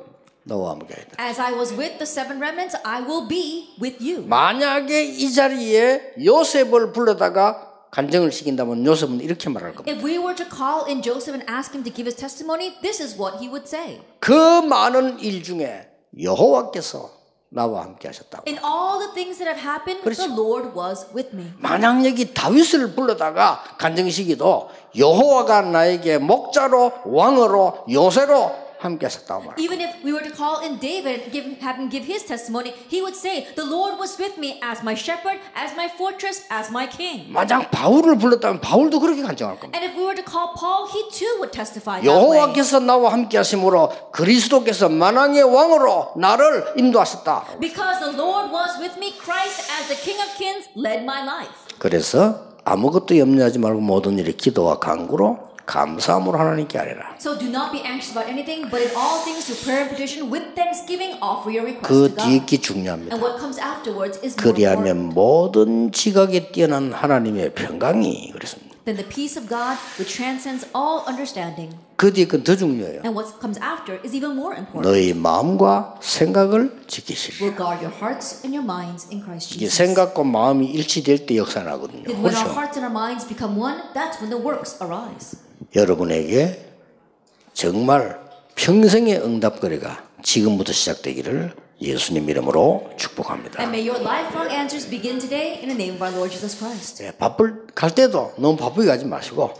너와 함께 하리라. As I was with the 7 remnants, I will be with you. 만약에 이 자리에 요셉을 불러다가 간증을 시킨다면 요셉은 이렇게 말할 겁니다. If we were to call in Joseph and ask him to give his testimony, this is what he would say. 그 많은 일 중에 여호와께서 나와 함께 하셨다고. In all the things that have happened, 그렇죠. the Lord was with me. 만약 여기 다윗을 불러다가 간증시기도 여호와가 나에게 목자로 왕으로 요새로 함께 하셨다고 말합니다. Even if we were to call in David and have him give his testimony, he would say, the Lord was with me as my shepherd, as my fortress, as my king. 만약 바울을 불렀다면 바울도 그렇게 간증할 겁니다. And if we were to call Paul, he too would testify that way. 여호와께서 나와 함께 하심으로 그리스도께서 만왕의 왕으로 나를 인도하셨다. Because the Lord was with me, Christ as the King of Kings led my life. 그래서 아무것도 염려하지 말고 모든 일에 기도와 간구로 감사함으로 하나님께 아뢰라. So do not be anxious about anything, but in all things through prayer and petition with thanksgiving offer your requests 그 to God. 뒤에 게 중요합니다. And what comes afterwards is more important. 그리하면 모든 지각에 뛰어난 하나님의 평강이 그랬습니다. Then the peace of God, which transcends all understanding. 그 뒤에 건 더 중요해요. And what comes after is even more important. 너희 마음과 생각을 지키시리. Will guard your hearts and your minds in Christ 이게 Jesus. 생각과 마음이 일치될 때 역사 나거든요. Then when our 그렇죠? hearts and our minds become one, that's when the works arise. 여러분에게 정말 평생의 응답거리가 지금부터 시작되기를 예수님 이름으로 축복합니다. And may your lifelong answers begin today in the name of our Lord Jesus Christ. 예, 바쁠 갈 때도 너무 바쁘게 가지 마시고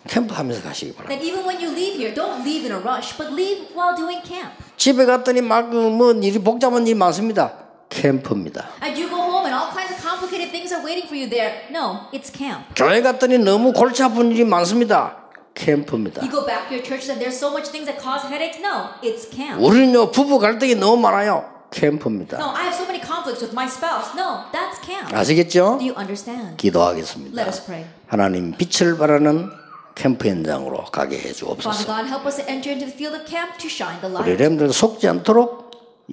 캠프하면서 가시기 바랍니다. That even when you leave here, don't leave in a rush, but leave while doing camp. 집에 갔더니 막 뭐 일이 복잡한 일이 많습니다. 캠프입니다. And you go home and all kinds of complicated things are waiting for you there. No, it's camp. 교회 갔더니 너무 골치 아픈 일이 많습니다. 캠프입니다. You go back to your churches and there's so much things that cause headaches. No, it's camp. 우리는요 부부 갈등이 너무 많아요. 캠프입니다. No, I have so many conflicts with my spouse. No, that's camp. 아시겠죠? Do you understand? 기도하겠습니다. Let us pray. 하나님 빛을 발하는 캠프 현장으로 가게 해 Father 주옵소서. God, help us to enter into the field of camp to shine the 우리 light. 렘들 속지 않도록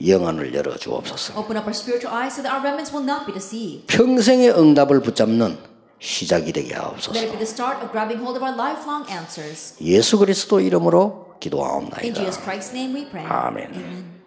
영안을 열어 주옵소서. Open up our spiritual eyes so that our remnants will not be deceived. 평생의 응답을 붙잡는 시작이 되게 Let it 하옵소서. be the start of grabbing hold of our lifelong answers. 예수 그리스도 이름으로 In 기도하옵나이다. Jesus Christ's name we pray. 아멘. Amen.